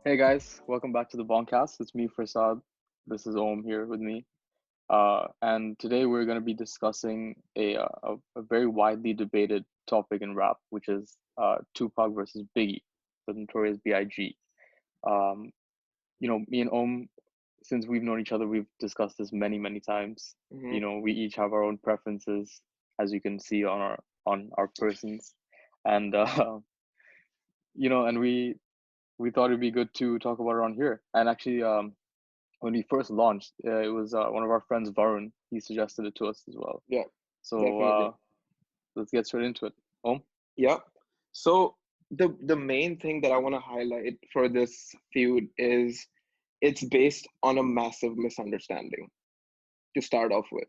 Hey guys, welcome back to the Bong Cast. It's me, Farsad. This is Om here with me. And today we're going to be discussing a very widely debated topic in rap, which is Tupac versus Biggie, the Notorious B.I.G. Um, me and Om, since we've known each other, we've discussed this many, many times. Hmm. We each have our own preferences, as you can see on our persons, and and we thought it'd be good to talk about it on here. And actually, when we first launched, it was one of our friends, Varun. He suggested it to us as well. Yeah, So definitely. let's get straight into it. Oh, Yeah. So the main thing that I want to highlight for this feud is it's based on a massive misunderstanding to start off with,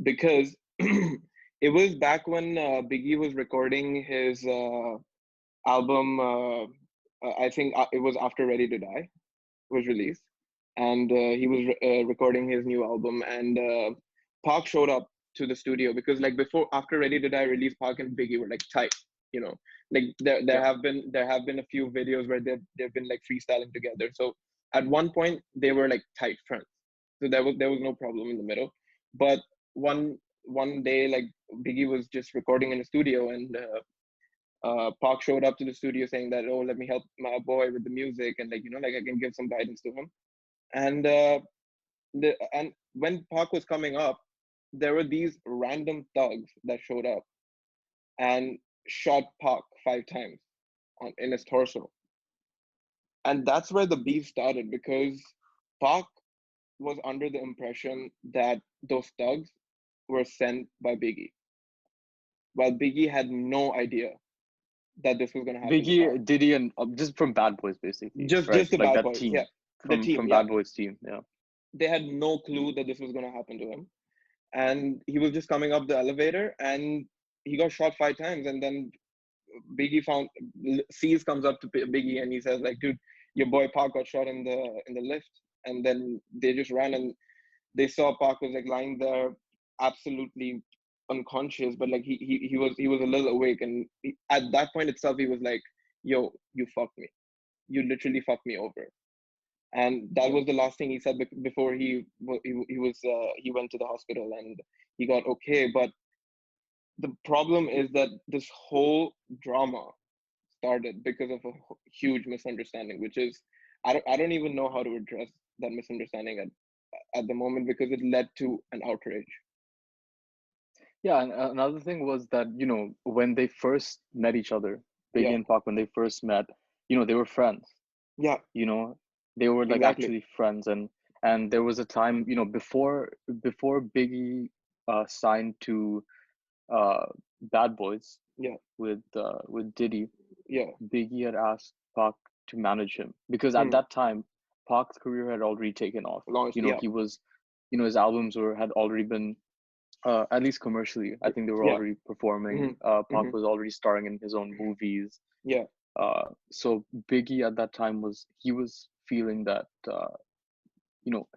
because it was back when Biggie was recording his album. I think it was after Ready to Die was released, and he was recording his new album, and Park showed up to the studio because like before after Ready to Die release, Park and Biggie were like tight, you know. Like there yeah, have been a few videos where they've been like freestyling together. So at one point they were like tight friends. So there was no problem in the middle. But one day like Biggie was just recording in a studio, and Park showed up to the studio saying that, oh, let me help my boy with the music, and like, like I can give some guidance to him. And when Park was coming up, there were these random thugs that showed up and shot Park 5 times in his torso. And that's where the beef started, because Park was under the impression that those thugs were sent by Biggie, while Biggie had no idea that this was going to happen to Park. Biggie, Diddy, and just from Bad Boys, basically, Just right? the Like bad that boys, yeah. team The from team, from yeah. Bad Boys team. Yeah, They had no clue that this was going to happen to him, and he was just coming up the elevator, and he got shot 5 times. And then Biggie found C's comes up to Biggie, and he says like, dude, your boy Park got shot in the lift. And then they just ran, and they saw Park was like lying there, absolutely unconscious, but like he was a little awake. And at that point itself he was like, yo, you fucked me, you literally fucked me over. And that yeah, was the last thing he said before he went to the hospital, and he got okay. But the problem is that this whole drama started because of a huge misunderstanding, which is I don't even know how to address that misunderstanding at the moment, because it led to an outrage. yeah. And another thing was that when they first met each other, Biggie Yeah, and Pac, when they first met, they were friends. yeah, you know they were like exactly. actually friends, and there was a time before Biggie signed to Bad Boys Yeah, with Diddy. yeah. Biggie had asked Pac to manage him because at Hmm. that time Pac's career had already taken off. Launched. Yeah. He was, his albums were had already been, at least commercially, I think they were Yeah. already performing. Hmm. Pac Hmm. was already starring in his own movies. Yeah, So Biggie at that time he was feeling that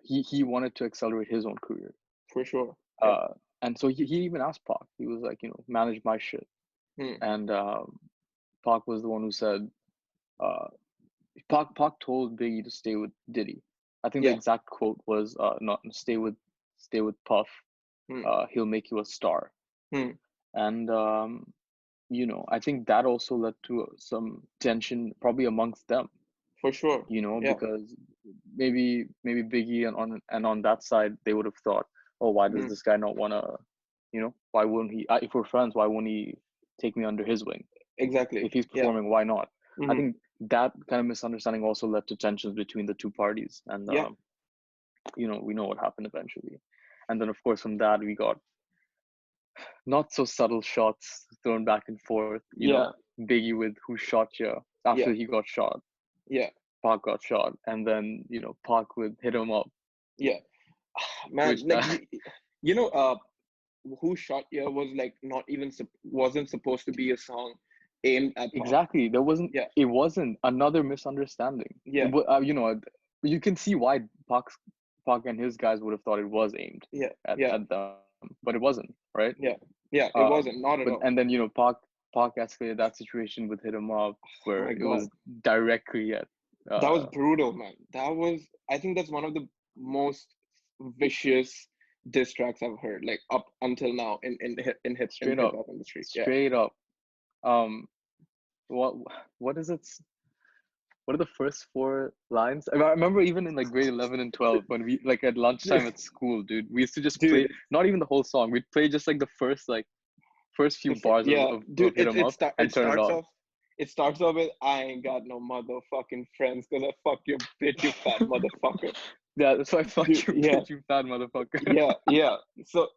he wanted to accelerate his own career. for sure. Yeah. Uh, and so he even asked Pac. He was like, manage my shit. Hmm. And Pac was the one who said, uh, Pac told Biggie to stay with Diddy. I think the Yeah. exact quote was, not stay with Puff. Hmm. He'll make you a star. Hmm. And I think that also led to some tension probably amongst them. For sure. Yeah. Because maybe Biggie and on that side they would have thought, oh, why does Hmm. this guy not want to, why wouldn't he? If we're friends, why wouldn't he take me under his wing? Exactly. If he's Yeah. performing, why not? I Hmm. think that kind of misunderstanding also led to tensions between the two parties, and Yeah. we know what happened eventually. And then of course from that we got not so subtle shots thrown back and forth. Yeah. Biggie with "Who shot you?" after Yeah. he got shot. Yeah. Pac got shot, and then Pac would hit him up, Yeah. Man, which like that you know, "Who Shot Ya" was like not even wasn't supposed to be a song aimed at Park. exactly Yeah. it wasn't another misunderstanding. Yeah. You can see why Pac and his guys would have thought it was aimed Yeah. Yeah. at them, but it wasn't, right? Yeah. Yeah. It Um, wasn't, not but at and all. then Pac escalated that situation with hit him up, Oh where my it God. was directly at That was Uh, brutal, man. I think that's one of the most vicious diss tracks I've heard, like up until now in straight hip up, hop industry. Yeah. straight up. Um, what what is it? What are the first four lines? I remember even in like grade 11 and 12 when we like at lunchtime at school, dude, we used to just play Dude, not even the whole song. We'd play just like the first few bars yeah, dude, of Hit 'em Up it and turn it starts on. off. It starts off with "I ain't got no motherfucking friends, 'cause I fuck your bitch, you fat motherfucker." Yeah, that's why fuck Dude, you, yeah, bitch, you fat motherfucker. yeah. So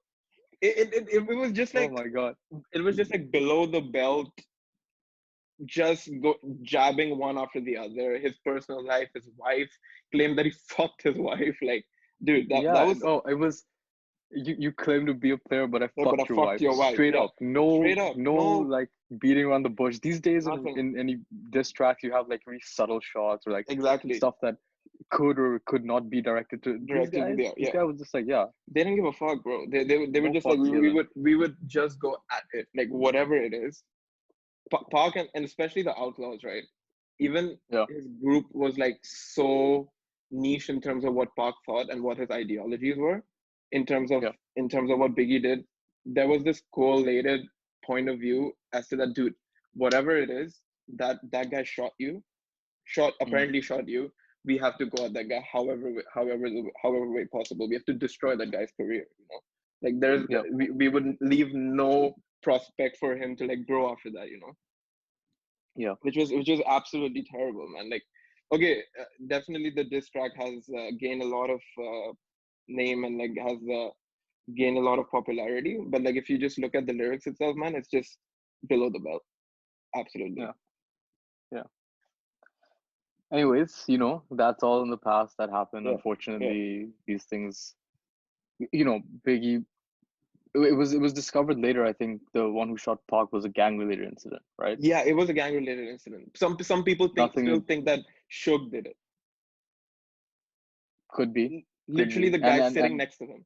it was just Oh like my god. below the belt, just go jabbing one after the other. His personal life, his wife claimed that he fucked his wife. Like, dude, that Yeah, was. oh, it was you claim to be a player, but I Yeah, but I fucked your fucked wife. your wife. Straight Yeah, up. No, straight up, no, no, like beating around the bush. These days nothing. in any diss tracks, you have like very subtle shots or like Exactly. stuff that could or could not be directed to these Directed to guys. the This yeah. guy was just like, yeah, They didn't give a fuck, bro. They were no just like fucks given. we would just go at it, like whatever it is. Park and especially the Outlaws, right? Even Yeah, his group was like so niche in terms of what Park thought and what his ideologies were, yeah, in terms of what Biggie did. There was this correlated point of view as to that dude, whatever it is that guy mm, apparently shot you. We have to go at that guy however way possible. We have to destroy that guy's career. Like yeah, we would leave no prospect for him to like grow after that. yeah, Which was absolutely terrible, man. Like, okay, definitely the diss track has gained a lot of name and like has gained a lot of popularity. But like, if you just look at the lyrics itself, man, it's just below the belt. Absolutely. yeah, yeah. Anyways, that's all in the past that happened. Yeah. Yeah. Unfortunately, these things, Biggie. It was discovered later. I think the one who shot Pac was a gang related incident, right? Yeah, it was a gang related incident. Some people still Nothing think that Suge did it. could be, could Literally, be, the and guy and sitting and next to him.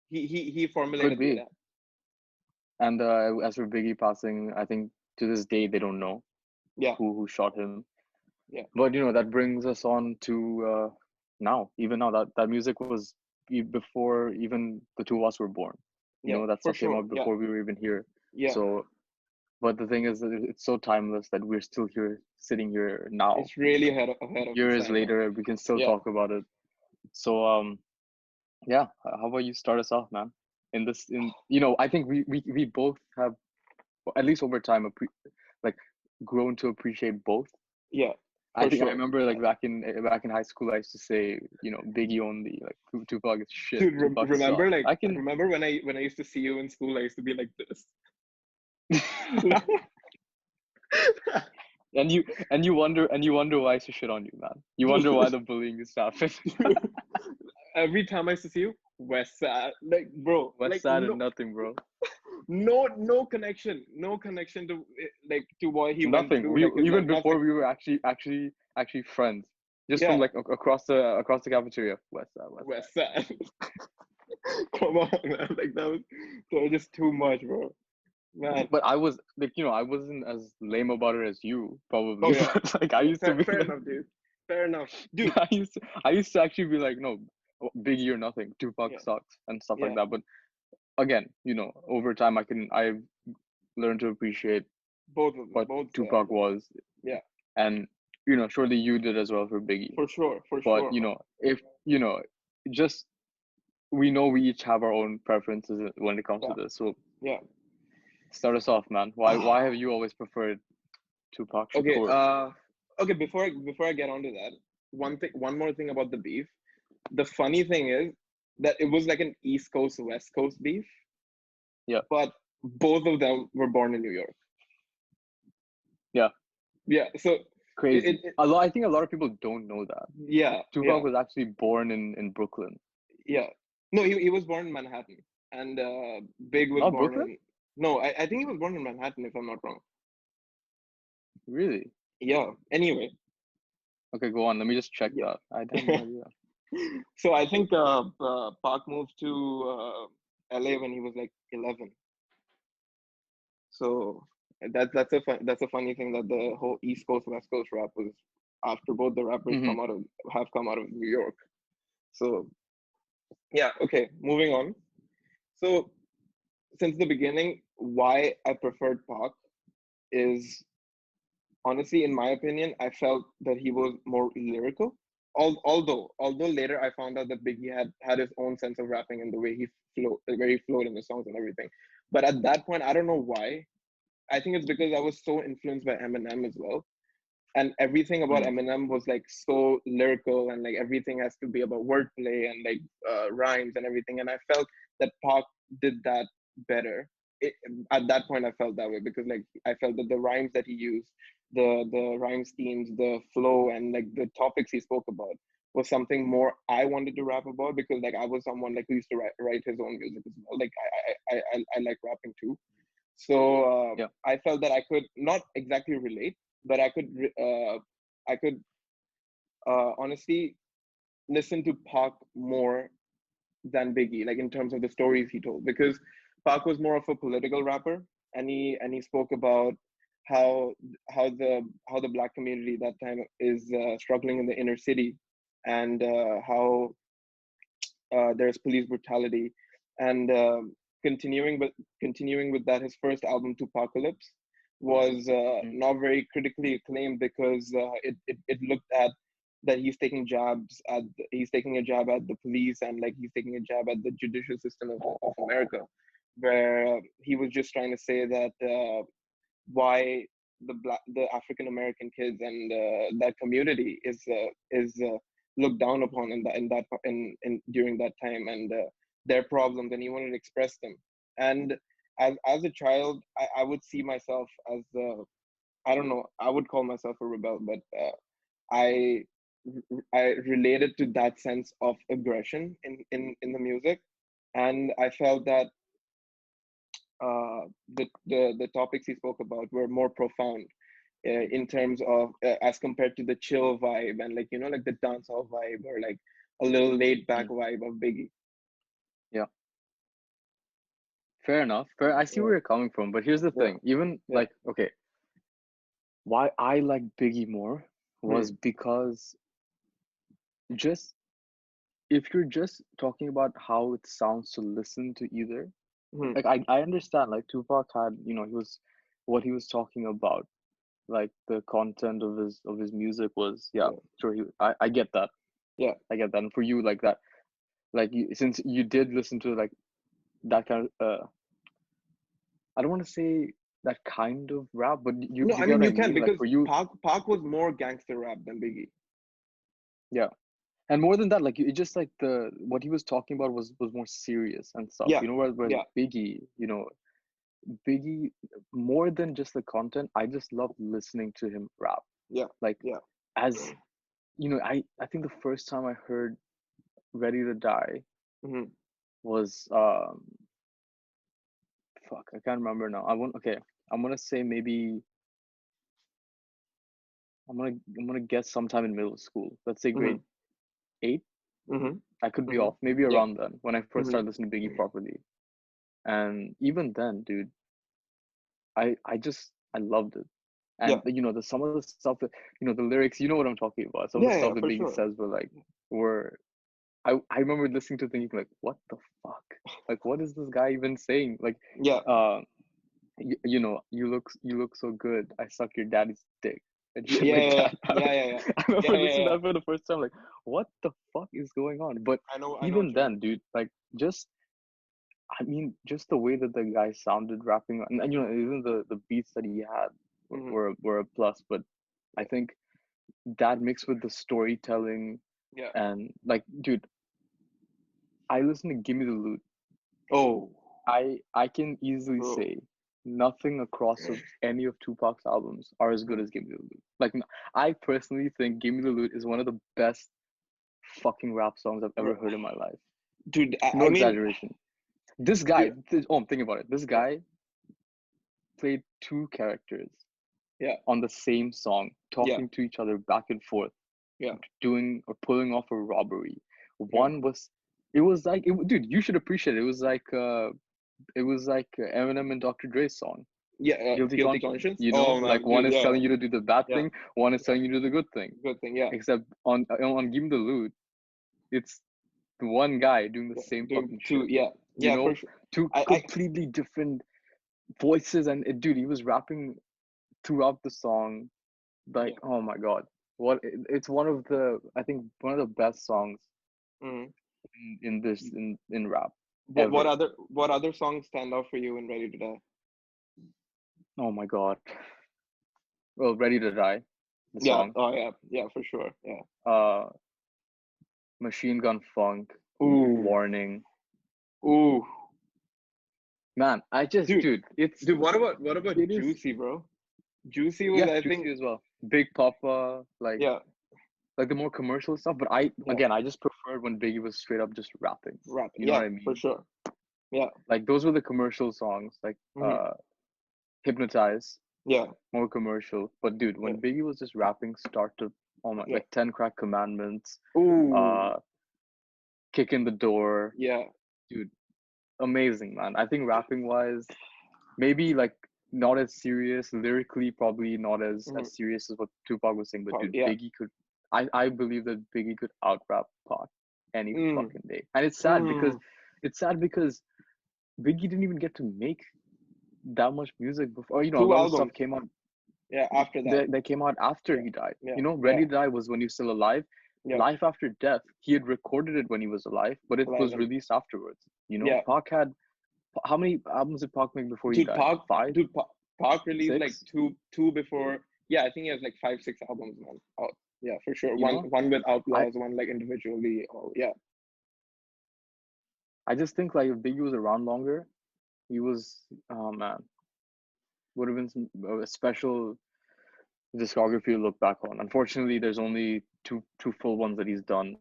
He could formulated the be. attack. And as for Biggie passing, I think to this day they don't know Yeah, who shot him. yeah, But that brings us on to now. Even now, that music was before even the two of us were born. yeah, That for stuff came sure. out Yeah, before we were even here. yeah. So, but the thing is that it's so timeless that we're still here, sitting here now, It's really ahead of its years time, man. later. We can still Yeah. talk about it. So, yeah. How about you start us off, man? I think we both have, at least over time, like grown to appreciate both. Yeah, I for think I sure. remember like back in high school, I used to say, Biggie only, like Tupac is shit, Dude, Tupac sucks. I can, remember when I used to see you in school, I used to be like this. and you wonder why I used to shit on you, man. You wonder why the bullying used to happen. Every time I used to see you, West Side, like bro, West like Side and nothing, bro. no connection, no connection to like to what he went Nothing. through, We like his life, even nothing. before we were actually friends, just from Yeah, like across the cafeteria. West Side, West Side. West Side. Come on, man, like that was just too much, bro. Man. But I was like, I wasn't as lame about it as you Oh probably. yeah, But like I used to be fair like, enough, dude. Fair enough, dude. I used to actually be like, no, Biggie or nothing. Tupac Yeah, sucks and stuff like yeah. that. But again, over time, I've learned to appreciate Both of them, what both Tupac sides. was, Yeah, and surely you did as well for Biggie. for sure, for But sure, man. if just we know we each have our own preferences when it comes to Yeah, this. So yeah. start us off, man. Why have you always preferred Tupac Okay, Shakur? okay. Before I get onto that, one more thing about the beef. The funny thing is that it was like an East Coast West Coast beef, Yeah, but both of them were born in New York. yeah, Yeah, so crazy. I think a lot of people don't know that yeah, Tupac yeah, was actually born in Brooklyn, yeah. No, he was born in Manhattan, and Big was not born Brooklyn. in. No, I think he was born in Manhattan, if I'm not wrong. Really? Yeah. Anyway, Okay, go on. Let me just check that. I had no yeah. idea. So I think Park moved to LA when he was like 11. So that's a funny thing that the whole East Coast West Coast rap was after both the rappers Mm-hmm. have come out of New York. So yeah, okay, moving on. So since the beginning, why I preferred Pac is honestly, in my opinion, I felt that he was more lyrical. Although later I found out that Biggie had his own sense of rapping and the way he flowed in the songs and everything. But at that point, I don't know why. I think it's because I was so influenced by Eminem as well, and everything about Mm. Eminem was like so lyrical, and like everything has to be about wordplay and like rhymes and everything. And I felt that Pac did that better. It, at that point, I felt that way because like I felt that the rhymes that he used, the rhyme schemes, the flow, and like the topics he spoke about was something more I wanted to rap about because like I was someone like who used to write his own music as well. Like I like rapping too. So Yeah. I felt that I could not exactly relate, but I could honestly listen to Pac more than Biggie, like in terms of the stories he told, because Pac was more of a political rapper, and he spoke about how how the black community that time is struggling in the inner city, and how there's police brutality, and continuing with that, his first album, Tupacalypse, was Mm. not very critically acclaimed because it looked at that he's taking a jab at the police, and like he's taking a jab at the judicial system of America, where he was just trying to say that why the African American kids and that community is looked down upon in during that time, and their problems, and he wanted to express them. And as a child, I would see myself as I don't know, I would call myself a rebel, but I I related to that sense of aggression in the music, and I felt that the topics he spoke about were more profound in terms of as compared to the chill vibe and like like the dancehall vibe or like a little laid back Mm. vibe of Biggie. Yeah. Fair enough. Fair. I see Yeah, where you're coming from, but here's the yeah, thing. Even yeah. like, okay, why I like Biggie more was Hmm. because just if you're just talking about how it sounds to listen to either, Hmm. like I understand like Tupac had, he was what he was talking about, like the content of his music was, yeah, Yeah, sure, I get that. yeah, I get that. And for you, like that, like since you did listen to like that kind of I don't want to say that kind of rap, but no, you I get mean what I you can mean. Like because for you, Pac was more gangster rap than Biggie. yeah. And more than that, like it just like the what he was talking about was more serious and stuff. Yeah, Whereas yeah, Biggie, Biggie, more than just the content, I just love listening to him rap. yeah, Like yeah. as I think the first time I heard Ready to Die Hmm. was fuck, I can't remember now. I'm gonna say maybe I'm gonna guess sometime in middle school. Let's say Hmm. grade 8. Hmm. I could be Hmm. off, maybe Yeah. around then when I first Hmm. started listening to Biggie properly. And even then, dude, I loved it. Yeah, And the some of the stuff that the lyrics, you know what I'm talking about. Some of the yeah, stuff yeah, that for Biggie sure. says were I remember listening to thinking like, what the fuck? Like what is this guy even saying? Like Yeah, uh you look so good. I suck your daddy's dick and yeah, shit yeah, like yeah, that. yeah, yeah, yeah, I yeah, remember yeah, listening to yeah. that for the first time, like, what the fuck is going on? But I know even what you then, mean. dude, like just I mean, just the way that the guy sounded rapping, and even the beats that he had Hmm. were a plus. But I think that mixed with the storytelling Yeah. and like, dude, I listen to Gimme the Loot. Oh, I can easily bro. say nothing across of any of Tupac's albums are as good Mhm. as Gimme the Loot. Like, I personally think Gimme the Loot is one of the best fucking rap songs I've ever Bro. heard in my life. Dude, No I mean, exaggeration. This guy, dude, think about it. This yeah, guy played two characters yeah, on the same song, yeah, talking to each other back and forth, yeah, doing or pulling off a robbery. yeah, One was, it was like, dude, you should appreciate it. It was like Eminem and Dr. Dre's song. Yeah, Guilty guilty conscience. conscience. You know, Oh like man, one dude, is yeah, telling you to do the bad yeah, thing, one is yeah. telling you to do the good thing. Good thing, yeah. Except on Give Me the Loot, it's the one guy doing the Yeah, same doing fucking two, shit. yeah, You yeah, for know, sure. two I completely different voices, and dude, he was rapping throughout the song. Like, yeah. oh my god, it's one of the, I think, one of the best songs Mm. in this in rap What ever. other songs stand out for you in Ready to Die? Oh my god. Well, Ready to Die, the Yeah, song. oh yeah, yeah, for sure. Yeah. Uh, Machine Gun Funk, Ooh, Warning. ooh, Man, I just, dude, dude, dude. What about it is, Juicy, bro? Juicy was, yeah, I think, Juicy as well. Big Papa, yeah, like the more commercial stuff. But yeah, I just preferred when Biggie was straight up just rapping. rap, You know what yeah, I for mean? sure. Yeah, Like those were the commercial songs, like hmm, Hypnotize, yeah, more commercial. But dude, yeah, when Biggie was just rapping, start to, oh my, yeah. like 10 Crack Commandments, Ooh, uh, Kick in the Door, yeah. dude, amazing, man. I think rapping wise, maybe like not as serious lyrically, probably not Hmm. as serious as what Tupac was saying. But dude, Yeah. Biggie could, I believe that Biggie could out rap Pac any Mm, fucking day. And mm. it's sad because Biggie didn't even get to make that much music before. You know, a Two lot of stuff albums. came out Yeah, after that. that came out after Yeah, he died. yeah, You know, yeah, Ready to Die was when he was still alive. yeah. Life After Death, he had recorded it when he was alive, but it was Eleven. released afterwards. You know, Yeah, Pac had, how many albums did Pac make before he dude. died? Five, Dude, Park released like six? two before. Yeah, I think he has like 5, 6 albums, man. Oh, yeah, for sure. You One know, one with I Outlaws, one like individually. Oh, yeah. I just think like if Biggie was around longer, he was, oh man, would have been a special discography to look back on. Unfortunately, there's only two full ones that he's done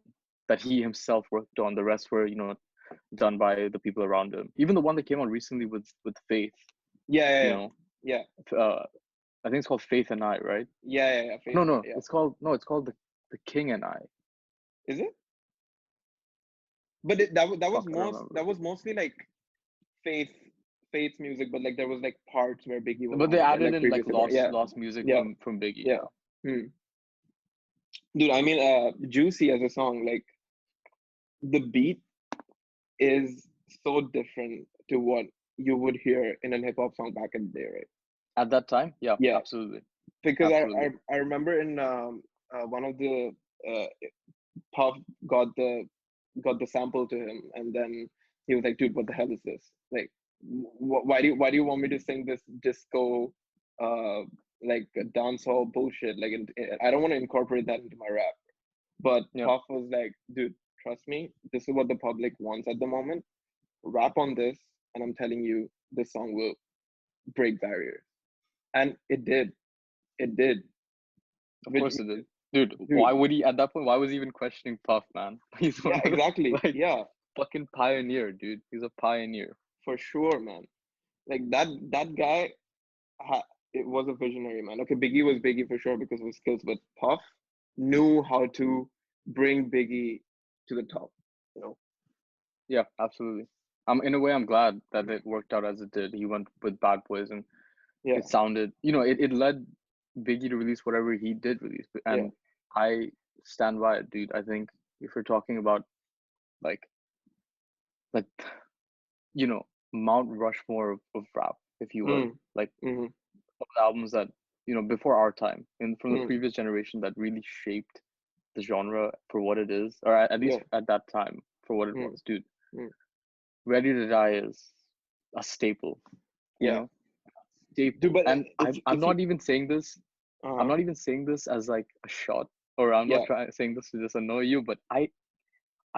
that he himself worked on. The rest were, you know, done by the people around him. Even the one that came out recently with Faith, Yeah, yeah, you yeah, know, yeah, I think it's called Faith and I, right? yeah, yeah, yeah. Faith No, and I. no, Yeah. it's called the King and I. Is it? But that was Fuck, I don't remember. mostly like Faith Faith's music, but like there was like parts where Biggie was But they on it, added like in like previously. But yeah, lost music yeah, from Biggie. yeah. Yeah, Hmm. Dude, I mean, Juicy as a song, like the beat is so different to what you would hear in a hip hop song back in the day, right? at that time, yeah, Yeah, absolutely, because absolutely. I remember in one of the uh, Puff got the sample to him, and then he was like, "Dude, what the hell is this? Like, why do you want me to sing this disco, uh, like dancehall bullshit? Like, I don't want to incorporate that into my rap." But Yeah, Puff was like, "Dude, trust me, this is what the public wants at the moment. Rap on this, and I'm telling you, this song will break barriers." And it did. It did. of Which, course it did. Dude, why dude, would he at that point? Why was he even questioning Puff, man? He's one yeah, of the exactly. like Yeah, fucking pioneer, dude. He's a pioneer. for sure, man. Like that guy it was a visionary, man. Okay, Biggie was Biggie for sure because of his skills, but Puff knew how to bring Biggie to the top. You know? Yeah, absolutely. In a way, I'm glad that it worked out as it did. He went with Bad Boys, and Yeah, it sounded, you know, it led Biggie to release whatever he did release, yeah. and I stand by it, dude. I think if we're talking about like like you know, Mount Rushmore of rap, if you will, Mm, like mm-hmm, albums that, you know, before our time and from the mm, previous generation that really shaped the genre for what it is, or at least yeah, at that time for what it mm, was, dude. mm, Ready to Die is a staple, you yeah. know, Dude, staple. but And I'm if you not even saying this. I'm uh not even saying this as like a shot, or I'm not yeah, trying saying this to just annoy you, but I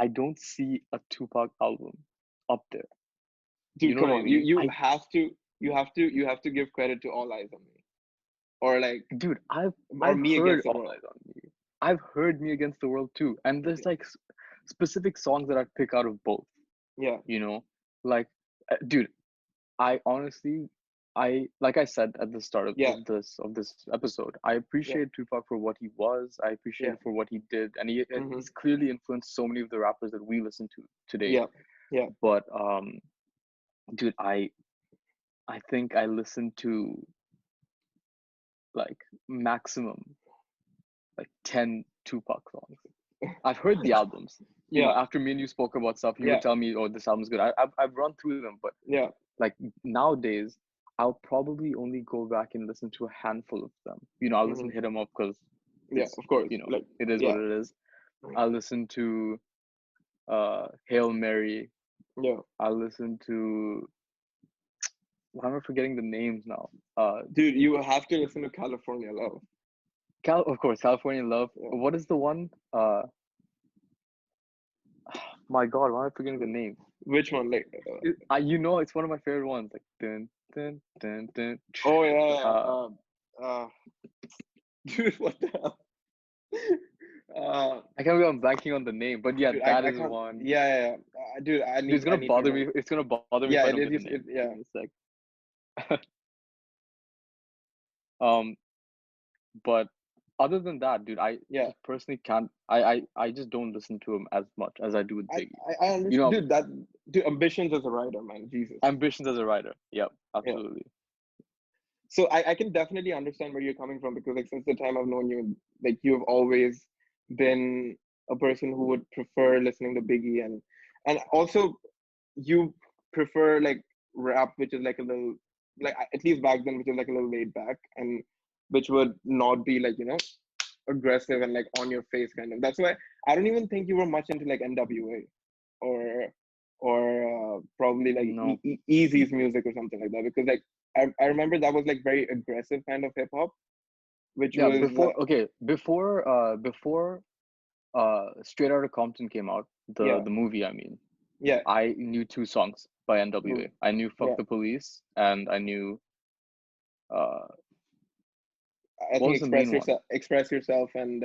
don't see a Tupac album up there. You dude, know come what I on. You mean? you have to give credit to All Eyes on Me, or like Dude, or I've Me heard Against the All World. Eyes on Me. I've heard Me Against the World too, and there's like specific songs that I'd pick out of both. Yeah, You know, like, dude, I honestly, I like I said at the start yeah, of this episode, I yeah, appreciate Tupac for what he was. I appreciate yeah, it for what he did, and mm-hmm, he's clearly influenced so many of the rappers that we listen to today. yeah, yeah, But dude, I think I listened to like maximum like 10 Tupac songs. I've heard the albums. Yeah, After me and you spoke about stuff, you would yeah, tell me, "Oh, this album's good." I've run through them, but yeah. like nowadays, I'll probably only go back and listen to a handful of them. I'll listen to Hmm. Hit 'Em Up because Yeah, it's of course. Like, it is what yeah, it is. I'll listen to Hail Mary. yeah. I'll listen to why am I forgetting the names now? Dude, you have to listen to California Love. Of course, California Love. Yeah. What is the one? My God, why am I forgetting the name? Which one? Like, It's one of my favorite ones. Like dun dun dun dun. oh yeah, Uh, yeah. Dude, what the hell? Uh, I can't believe I'm blanking on the name, but yeah, dude, that I is can't. one. Yeah, yeah, yeah. Dude, Dude, it's I gonna need to bother me. remember. It's gonna bother me if Yeah, I it don't is. get the name. Give Yeah. me a sec. Um, but other than that, dude, I Yeah. just personally can't. I just don't listen to him as much as I do with Biggie. I understand, dude. Dude, ambitions as a writer, man. Jesus. Ambitions as a writer. Yep, Yeah. absolutely. So I can definitely understand where you're coming from because like since the time I've known you, like you've always been a person who would prefer listening to Biggie and also you prefer like rap, which is like a little like at least back then, which is like a little laid back and which would not be like aggressive and like on your face kind of. That's why I don't even think you were much into like NWA or probably like No. Easy's music or something like that because like I remember that was like very aggressive kind of hip hop, which Yeah, was before Straight Outta Compton came out, yeah, the movie, I mean, yeah, I knew two songs by mm, NWA. I knew Fuck yeah. the Police and I knew uh I what think was the main one? express yourself and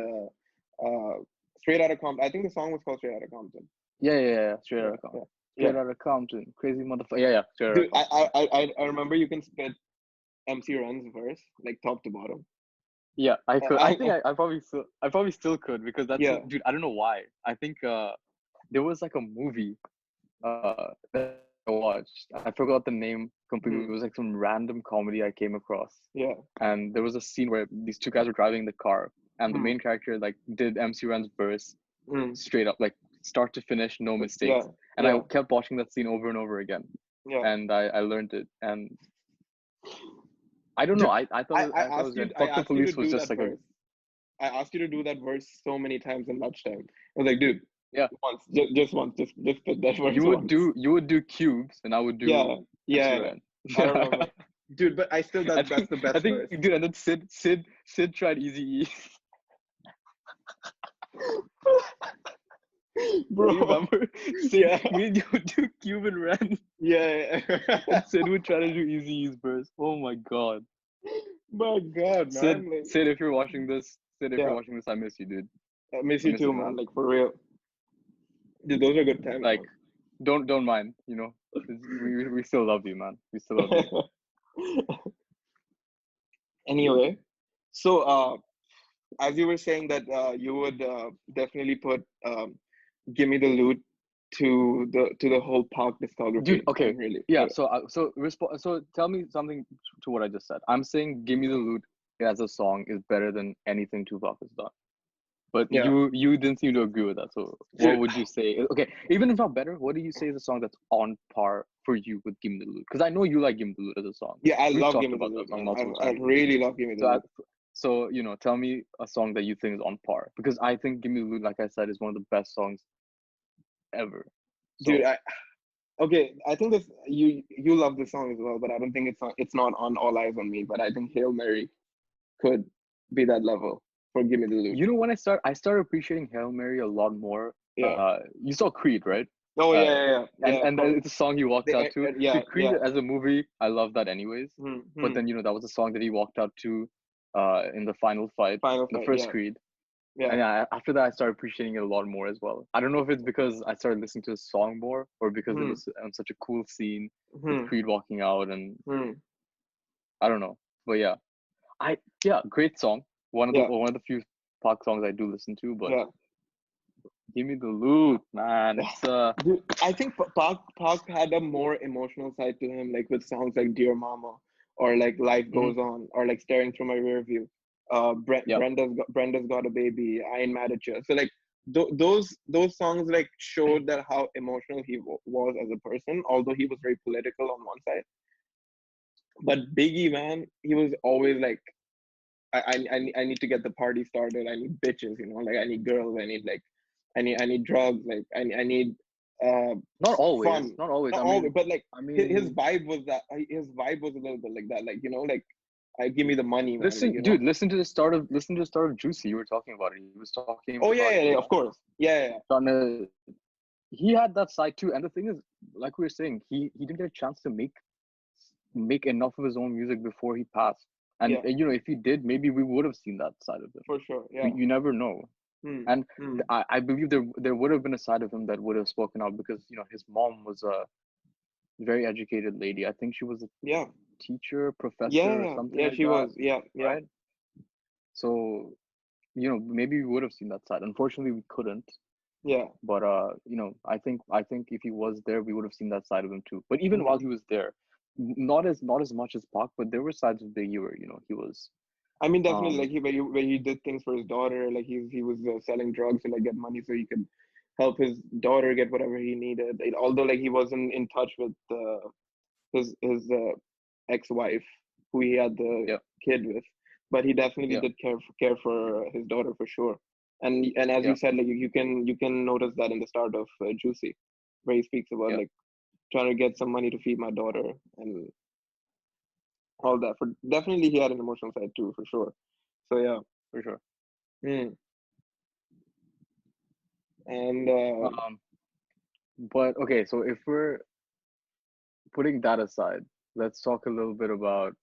Straight Outta Compton. I think the song was called Straight Outta Compton. Yeah. Straight Yeah, Outta Compton. yeah, yeah. Straight Outta Compton. Crazy motherfucker. Yeah, Straight Outta Dude, Compton. I remember you can spit MC Ren's verse like top to bottom. Yeah, I could. I think I I probably still could because yeah. dude, I don't know why. I think there was like a movie that I watched. I forgot the name completely. It Hmm. was like some random comedy I came across. Yeah. And there was a scene where these two guys were driving the car and the Hmm. main character like did MC Ren's verse Hmm. straight up, like start to finish, no Yeah. mistakes. And I Yeah. kept watching that scene over and over again. Yeah. And I learned it. And I don't know. Dude, I thought it was good. I Fuck the asked you to Police was do just that like a verse. I asked you to do that verse so many times in lunchtime. I was like, dude, yeah. once, just once, just put that verse once. You would do cubes and I would Yeah, do MC yeah, Ren. I remember, dude. But I still that's the I best think verse, dude, and then Sid tried Easy E. Do you bro. remember? Sid, Yeah, me and you would do Cube and Ren, yeah. and Sid would try to do Easy E's verse. Oh my God. My God, Sid, man. Like, If you're watching this, yeah, I miss you, dude. I miss I you miss too, you, man. man. Like for real, dude. Those are good times, Like, don't mind, we still love you, man. We still love you. man. Anyway, so as you were saying that you would definitely put "Give Me the Loot" to the whole Park Dude, discography, okay. and really, Yeah, yeah, so tell me something to what I just said. I'm saying Give Me the Loot as a song is better than anything Tupac has done. But yeah, you didn't seem to agree with that. So what dude, would you say? Okay, even if not better, what do you say is a song that's on par for you with Give Me the Loot? Because I know you like Give Me the Loot as a song. yeah. I We've love talked "Give Me the about Loot," that song man. multiple I times. really love "Give Me the So Loot." tell me a song that you think is on par. Because I think Give Me the Loot, like I said, is one of the best songs ever. Dude, So okay. I think this you love this song as well, but I don't think it's not on All Eyes on Me. But I think "Hail Mary" could be that level for "Give Me the Loot." when I started appreciating Hail Mary a lot more. Yeah. You saw Creed, right? Oh Uh, yeah. Of and course. it's a song he walked out to. Yeah, Dude, Creed yeah. as a movie, I love that anyways. But Hmm. then that was a song that he walked out to, in the final fight, Final the fight. first Yeah, Creed. yeah. And yeah, after that, I started appreciating it a lot more as well. I don't know if it's because I started listening to the song more, or because it Hmm. was such a cool scene with Hmm. Creed walking out, and Hmm. I don't know. But yeah, great song. Yeah, One of the few pop songs I do listen to, but yeah. Give me the loot, man. It's Dude, I think Pac had a more emotional side to him, like with songs like "Dear Mama" or like "Life mhm, Goes On" or like "Staring Through My Rear View." yep, Brenda's got a baby. I ain't mad at you. So like those songs like showed that how emotional he was as a person, although he was very political on one side. But Biggie, man, he was always like, I need to get the party started. I need bitches, you know, like I need girls. I need like, I need drugs. Like I need uh not always, fun. not always. Not always, but like I his mean, vibe was that. His vibe was a little bit like that. Like you know, like I give me the money, man. Like listen, you know. dude, listen to the start of Juicy. You were talking about it. He was talking Oh about, yeah, you yeah, know, yeah. Of course. Yeah, yeah, trying to. He had that side too, and the thing is, like we were saying, he didn't get a chance to make enough of his own music before he passed. And yeah, you know, if he did, maybe we would have seen that side of him. for sure. We, Yeah. you never know. Hmm. And Hmm. I believe there would have been a side of him that would have spoken out because you know his mom was a very educated lady. I think she was a Yeah. teacher, Yeah. professor, or Yeah. something Yeah. like She that, was. Yeah. Yeah. right? So you know maybe we would have seen that side. Unfortunately, we couldn't. Yeah. But you know, I think if he was there, we would have seen that side of him too. But even while Hmm. he was there, not as much as Pac, but there were sides of Biggie where you know he was I mean, definitely, like um he did things for his daughter. Like he was selling drugs to like get money so he could help his daughter get whatever he needed. Although like he wasn't in touch with his ex-wife who he had the yeah, kid with, but he definitely yeah, did care for his daughter for sure. And as you yeah, said, like you can notice that in the start of Juicy, where he speaks about yeah, like trying to get some money to feed my daughter and all that. For definitely, he had an emotional side too, for sure. So yeah. for sure. Mm. And Um, but okay, so if we're putting that aside, let's talk a little bit about,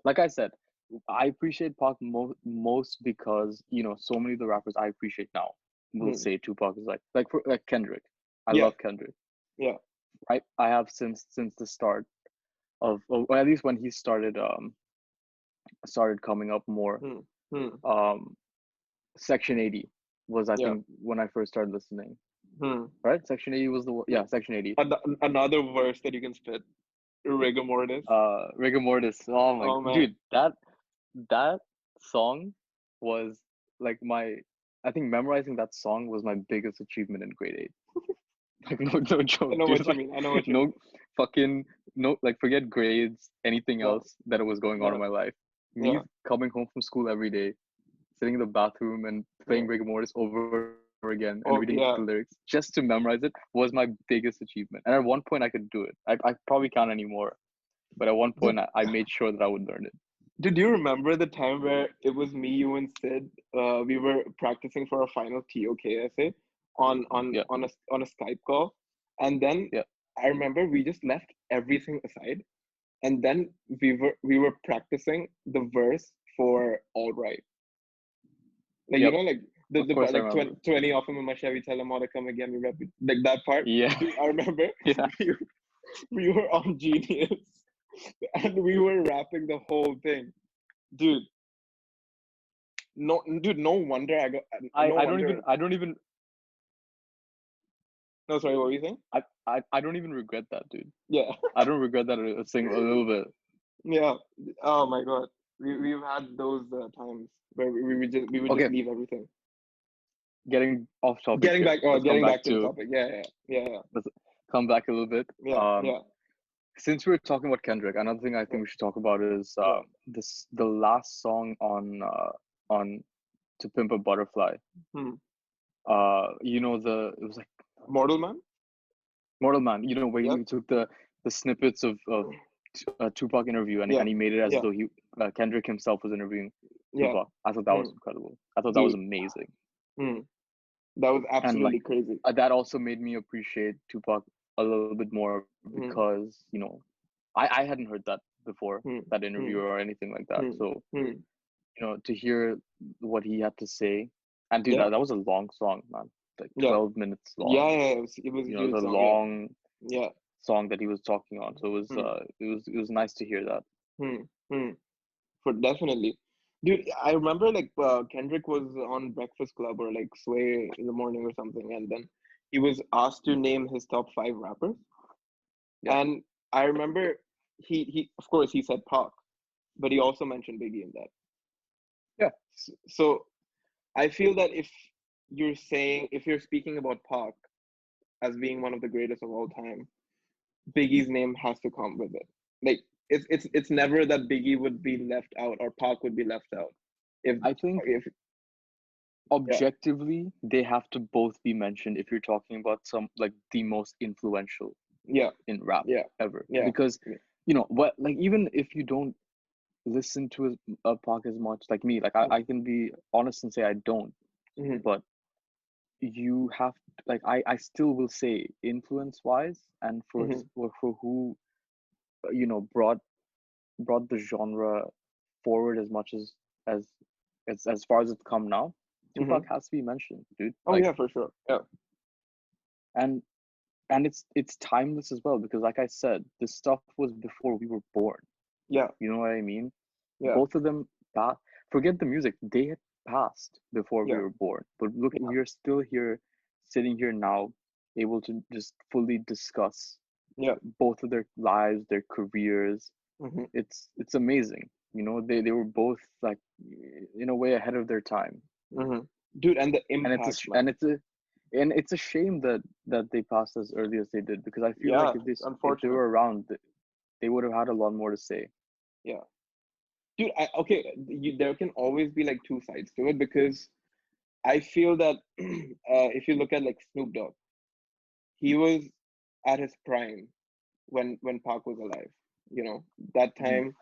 like I said, I appreciate Pac most because you know so many of the rappers I appreciate now will mm, say Tupac is like Kendrick. I yeah, love Kendrick. yeah, I have since the start of, or at least when he started coming up more. mm, mm, Um, Section 80 was I yeah, think when I first started listening. mm, Right? Section 80 was yeah. yeah, Section 80. Another verse that you can spit, rigor mortis. Rigor Mortis. Oh my Oh man, dude, that song was like my, I think memorizing that song was my biggest achievement in grade 8. Like no I joke, know dude. what you Like mean. I know what you no mean. fucking no, like forget grades, anything Yeah, else that was going on yeah, in my life. yeah, Me coming home from school every day, sitting in the bathroom and yeah. playing Rigor Mortis over and over again and reading Oh the yeah. lyrics just to memorize it was my biggest achievement. And at one point I could do it. I probably can't anymore, but at one point Did I made sure that I would learn it. Did you remember the time where it was me, you, and Sid? We were practicing for a final TOK essay Yeah, on a Skype call, and then yeah, I remember we just left everything aside, and then we were practicing the verse for All Right. Like you yep. know, like the Of the part course I like remember. 20 off him in my Chevy, tell him all to come again. We rep it. Like that part. Yeah, Dude, I remember yeah. we, we were on Genius, and we were rapping the whole thing, dude. No, dude, no wonder I got. No I don't even wonder. I don't even No, sorry, what were you saying? I don't even regret that, dude. Yeah, I don't regret that a little bit. yeah. Oh my God, we've had those times where we would just Okay, leave everything. getting off topic here. Let's come Getting back back to the to topic. Yeah, yeah, let's come back a little bit. yeah, yeah, Since we're talking about Kendrick, another thing I yeah, think we should talk about is yeah, the last song on To Pimp a Butterfly. yeah. You know it was like Mortal Man. Mortal Man. You know where Yep. he took the snippets of Tupac interview and Yeah, he made it as yeah, though he Kendrick himself was interviewing yeah. Tupac. I thought that was Mm, incredible. I thought that was dude, amazing, that was and like absolutely crazy. that also made me appreciate Tupac a little bit more Mm, because you know I hadn't heard that before, mm, that interview mm, or anything like that. mm, So mm. you know to hear what he had to say, and dude, Yeah, that was a long song, man, like yeah, 12 minutes yeah, long. yeah. It was a You know, it huge was a song. Yeah, long yeah. song that he was talking on. So Mm, it was nice to hear that. mm, mm. For definitely. Dude, I remember like Kendrick was on Breakfast Club or like Sway in the morning or something, and then he was asked to name his top five rappers, Yeah, and I remember he of course he said Pac, but he also mentioned Biggie in that. yeah. So I feel that if you're speaking about Pac as being one of the greatest of all time, Biggie's name has to come with it. Like it's never that Biggie would be left out or Pac would be left out. If I think if yeah objectively they have to both be mentioned if you're talking about some like the most influential yeah in rap yeah ever. yeah Because what, like, even if you don't listen to a Pac as much like me, like I can be honest and say I don't, mm-hmm, but you have, like, I still will say influence wise and mm-hmm, for who brought the genre forward as much as as far as it's come now. mm-hmm. Tupac has to be mentioned, dude. Oh Like, yeah, for sure. Yeah, and it's timeless as well, because like I said, this stuff was before we were born. yeah, You know what I mean? yeah, Both of them, forget the music, they had passed before we yeah, were born. But look, yeah, we are still here, sitting here now, able to just fully discuss yeah. both of their lives, their careers. Mm-hmm, It's amazing. They were both, like, in a way ahead of their time. mm-hmm. Dude, and the And it's a impact, sh- man. and it's a shame that they passed as early as they did, because I feel like Yeah, if they unfortunate. were around, they would have had a lot more to say. Yeah, dude. Okay, there can always be like two sides to it because I feel that if you look at like Snoop Dogg, he was at his prime when Pac was alive. You know, that Hmm. time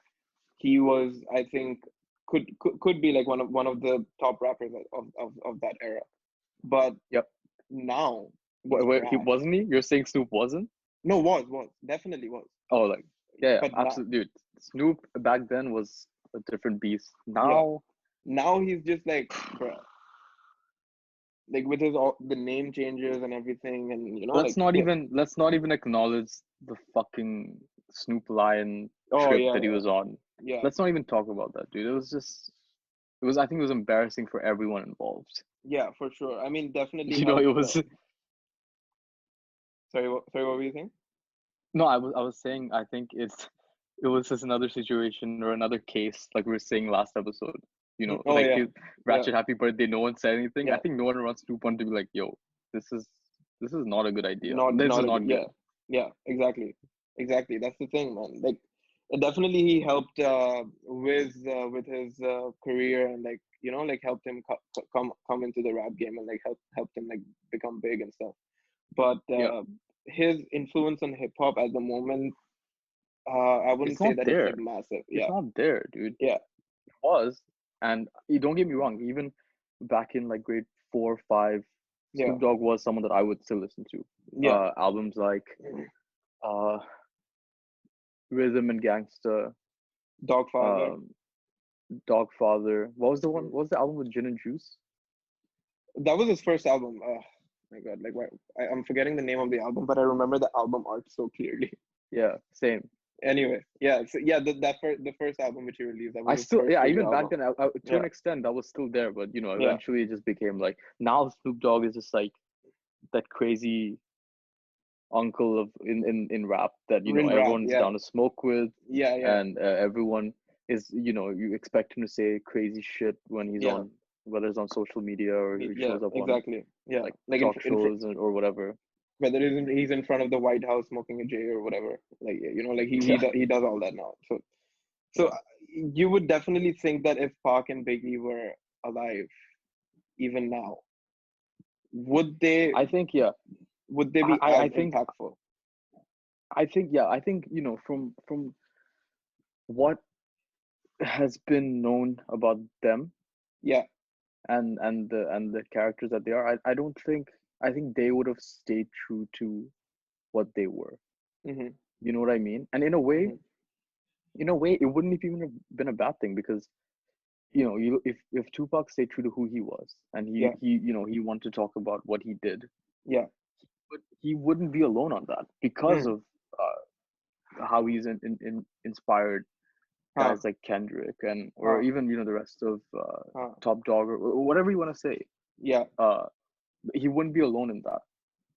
he was, I think, could be like one of the top rappers of that era. But Yep. now he's Wait, he trash. wasn't he? You're saying Snoop wasn't? No, was definitely was. Oh, like, yeah, But now absolutely, dude. Snoop back then was a different beast. yeah, Now, now he's just like, bruh, like with his all the name changes and everything, and like let's not even acknowledge the fucking Snoop Lion oh trip yeah, that he yeah, was on. yeah, Let's not even talk about that, dude. I think it was embarrassing for everyone involved. yeah, for sure. I mean, definitely You know, it helped. was Sorry, what were you saying? no, I was saying, I think it was just another situation or another case, like we were saying last episode. Oh Like, yeah, his yeah, Ratchet Happy Birthday, no one said anything. I yeah. think no one wants Snoop on to be like, yo, this is this is not a good idea. This is Not a not good. yeah, yeah, exactly, exactly. That's the thing, man. Like, definitely he helped with his career and like like helped him come into the rap game and like helped him like become big and stuff. But Yeah, his influence on hip hop at the moment, I wouldn't it's say not that it's there. like massive. It's Yeah, not there, dude. yeah, It was, and you don't get me wrong. Even back in like grade 4 or 5, yeah, Snoop Dogg was someone that I would still listen to. yeah. Albums like uh, Rhythm and Gangsta, Dogfather. um, Dogfather. What was the one? What was the album with Gin and Juice? That was his first album. Oh my God, like why, I'm forgetting the name of the album, but I remember the album art so clearly. Yeah, same. Anyway, yeah, so yeah, the first album which he released, that I was his still, first yeah, studio even back album. then, to an Yeah, extent, that was still there. But yeah, eventually, it just became like, now Snoop Dogg is just like that crazy uncle in rap that in rap. everyone's Yeah, down to smoke with, yeah, yeah, and everyone is, you expect him to say crazy shit when he's yeah, on, whether it's on social media or he yeah, shows up on exactly. Yeah, like like talk shows or whatever. whether he's in front of the White House smoking a J or whatever. Like like Yeah, he does all that now. So yeah. you would definitely think that if Pac and Biggie were alive, even now, would they I think, yeah. would they I be I as I think impactful? I think yeah. I think, from what has been known about them, Yeah. and the characters that they are, I don't think, I think they would have stayed true to what they were. Hmm. You know what I mean? And Hmm. in a way, it wouldn't have even have been a bad thing, because if Tupac stayed true to who he was, and Yeah. he wanted to talk about what he did, Yeah. but he wouldn't be alone on that, because Mm. of how he's inspired Huh, guys like Kendrick and or huh, even the rest of huh. Top Dog or whatever you want to say. Yeah, Uh, he wouldn't be alone in that.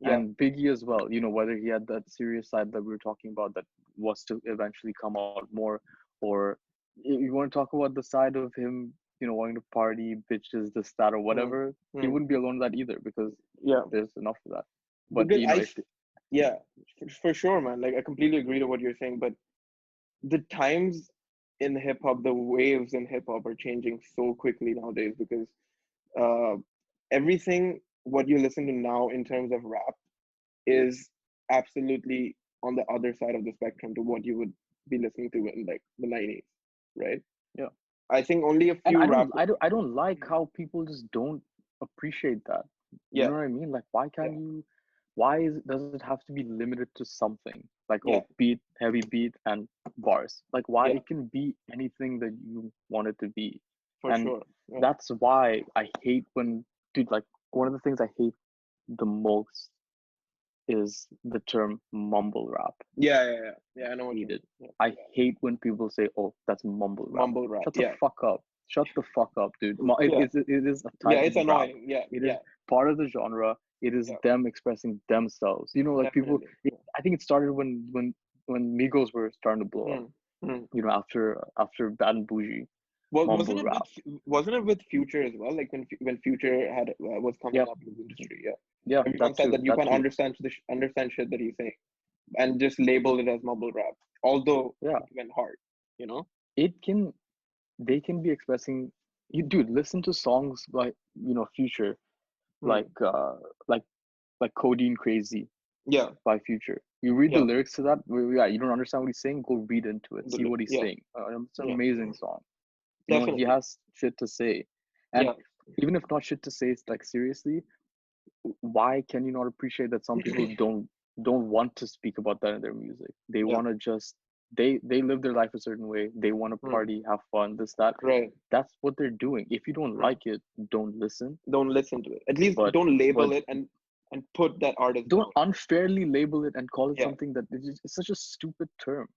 yeah, And Biggie as well, whether he had that serious side that we were talking about that was to eventually come out more, or you want to talk about the side of him, wanting to party, bitches, this, that, or hmm, whatever, he hmm. wouldn't be alone in that either because Yeah. there's enough of that. But Because if yeah, for sure, man. Like I completely agree to what you're saying, but the times in hip hop, the waves in hip hop are changing so quickly nowadays because uh, everything what you listen to now in terms of rap is absolutely on the other side of the spectrum to what you would be listening to in like the 90s, right? yeah, I think only a and few rappers. I don't like how people just don't appreciate that. You Yeah, know what I mean? Like, why yeah, can't you? Why does it have to be limited to something? Like, yeah, oh, beat, heavy beat, and bars. Like, why yeah, it can be anything that you want it to be, for and sure. Yeah, that's why I hate when, dude. Like, one of the things I hate the most is the term mumble rap. yeah, yeah, yeah. Yeah, I know what you Hate mean. it. Yeah. I hate when people say, "Oh, that's mumble rap." Mumble rap. Shut the Yeah, fuck up. Shut the fuck up, dude. yeah, It is a yeah. type of It's rap. annoying. Yeah, It is yeah, part of the genre. It is yeah. them expressing themselves. Like people. Definitely. I think it started when Migos were starting to blow up. Hmm. Hmm. After Bad and Bougie, Wasn't mumble it with rap. wasn't it with Future as well? Like when Future had was coming Yep. up in the industry. Yeah, Yeah. everyone That said too. that you That can't too. understand shit that he's saying, and just label it as mumble rap. Although Yeah. it went hard, you know. It can. They can be expressing. You dude, listen to songs like Future, like Hmm. like Codeine Crazy Yeah, by Future. You read the yeah, lyrics to that. Yeah, you don't understand what he's saying. Go read into it. See what he's yeah, saying. It's an yeah. amazing song. He Definitely. has shit to say, and Yeah, even if not shit to say, it's like seriously, why can you not appreciate that some people don't want to speak about that in their music? They yeah. want to just they live their life a certain way. They want to Hmm. party, have fun, this that. Right. That's what they're doing. If you don't Hmm. like it, don't listen. Don't listen to it. At least But don't but label it and put that artist don't down. unfairly label it and call it Yeah, something that it's such a stupid term.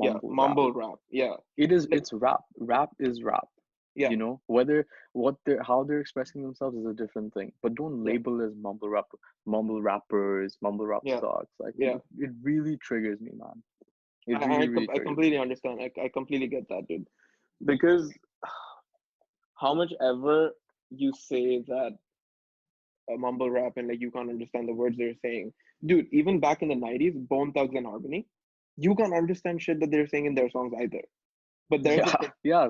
yeah. Mumble rap. Mumble rap. Yeah. Like It's rap. Rap is rap. yeah, Whether what they're how they're expressing themselves is a different thing. But don't yeah, label as mumble rappers, mumble rap yeah, stocks. Like yeah. it really triggers me, man. It I really, really I triggers me. completely understand. I completely get that, dude. Because how much ever you say that mumble rap and like you can't understand the words they're saying, dude. Even back in the '90s, Bone Thugs and Harmony, you can't understand shit that they're saying in their songs either. But Yeah, yeah,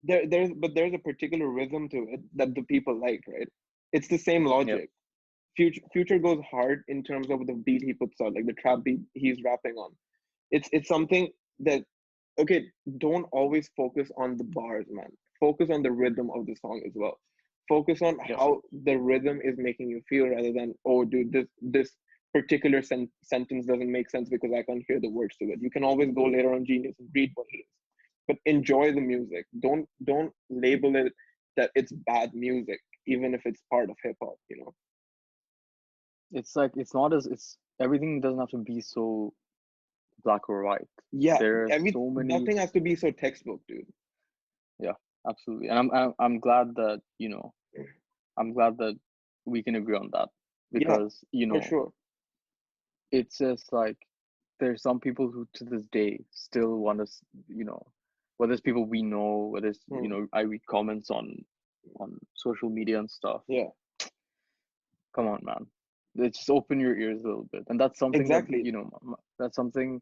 there's a particular rhythm to it that the people like, right? It's the same yep. logic. Future goes hard in terms of the beat he puts out, like the trap beat he's rapping on. It's something that okay, don't always focus on the bars, man. Focus on the rhythm of the song as well. Focus on Yep. how the rhythm is making you feel rather than, oh, dude, this particular sentence doesn't make sense because I can't hear the words to it. You can always go later on Genius and read what it is. But enjoy the music. Don't label it that it's bad music, even if it's part of hip hop, you know? It's like it's not as it's everything doesn't have to be so black or white. Yeah, There are so many. nothing has to be so textbook, dude. Yeah, absolutely. And I'm glad that I'm glad that we can agree on that Yeah, because for sure. it's just like there's some people who to this day still want to whether it's people we know, whether it's Hmm. I read comments on social media and stuff. Yeah, Come on, man. Let's just open your ears a little bit, and that's something that exactly. that's something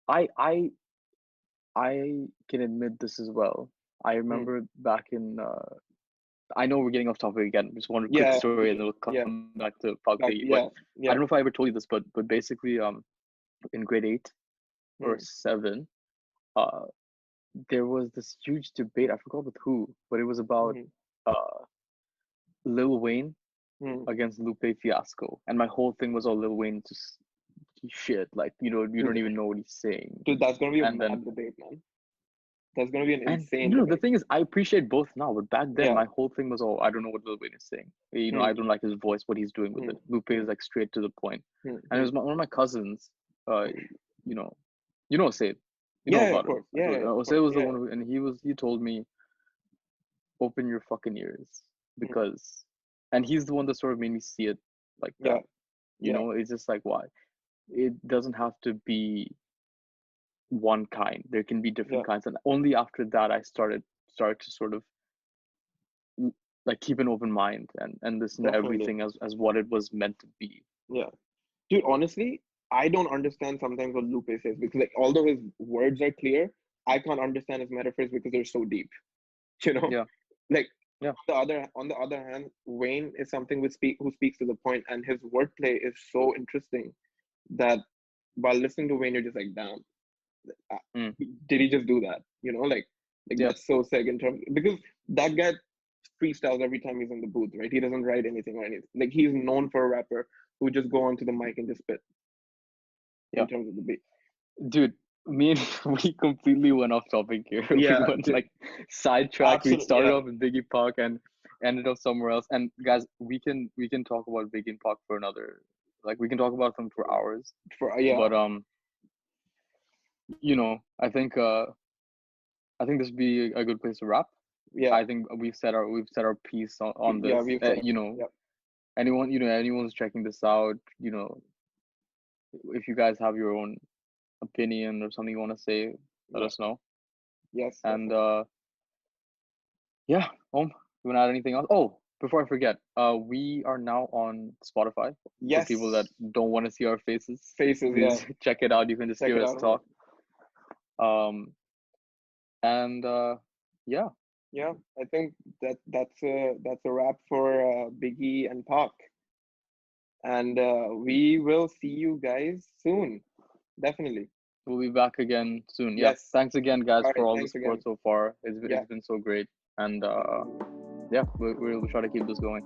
I I I can admit this as well. I Hmm. remember back in I know we're getting off topic again. Just one quick Yeah, story, for and then sure. we'll come Yeah, back to Pug Biggie. But yeah, I don't know yeah. if I ever told you this, but basically, in grade 8 or Hmm. 7, uh, there was this huge debate. I forgot with who, but it was about Hmm. uh Lil Wayne Hmm. against Lupe Fiasco, and my whole thing was, oh, Lil Wayne just shit, like you don't Dude, even know what he's saying, dude, that's gonna be a and then mad debate, man. That's gonna be an and insane the debate. thing is, I appreciate both now, but back then Yeah. my whole thing was, oh, I don't know what Lil Wayne is saying. I Hmm. don't like his voice, what he's doing with Hmm. it. Lupe is like straight to the point, Hmm. and it Hmm. was one of my cousins, uh, you know, Say, You know Yeah, of about course. Ose. Yeah, of Ose course. was the Yeah. one who, and he told me, open your fucking ears, Mm. because, and he's the one that sort of made me see it like Yeah. that. Yeah. It's just like, why? It doesn't have to be one kind. There can be Yeah. different kinds, and only after that I started to sort of like keep an open mind and listen to Definitely. everything as what it was meant to be. Yeah. Dude, honestly, I don't understand sometimes what Lupe says because, like, although his words are clear, I can't understand his metaphors because they're so deep. You know, Yeah, like yeah, on the other hand, Wayne is something who speaks to the point, and his wordplay is so interesting that while listening to Wayne, you're just like, damn, uh, mm, did he just do that? You know, like yeah, that's so sick in terms because that guy freestyles every time he's in the booth, right? He doesn't write anything or anything. Like he's known for a rapper who just go onto the mic and just spit yeah. in terms of the beat. Dude, me and we completely went off topic here. We Yeah, went like sidetracked. We absolutely. started Yeah, off with Biggie Park and ended up somewhere else. And guys, we can talk about Biggie and Park for another, like we can talk about them for hours. for yeah, But I think this would be a good place to wrap. yeah, I think we've said our piece on yeah. this. We've said, yeah, Anyone who's checking this out, if you guys have your own opinion or something you want to say, let yeah, us know. yes, And definitely. yeah, you want to add anything else? Oh, before I forget, we are now on Spotify. For people that Yes, don't want to see our faces, faces. Yeah, please check it out. You can just check hear it us out. Huh? talk. Um, and yeah, Yeah, I think that's a wrap for Biggie and Pac, and we will see you guys soon. Definitely. we'll be back again soon. Yeah, Yes. thanks again, guys, All for right. all the Thanks support again. so far. Yeah. It's been so great, and yeah, we'll try to keep this going.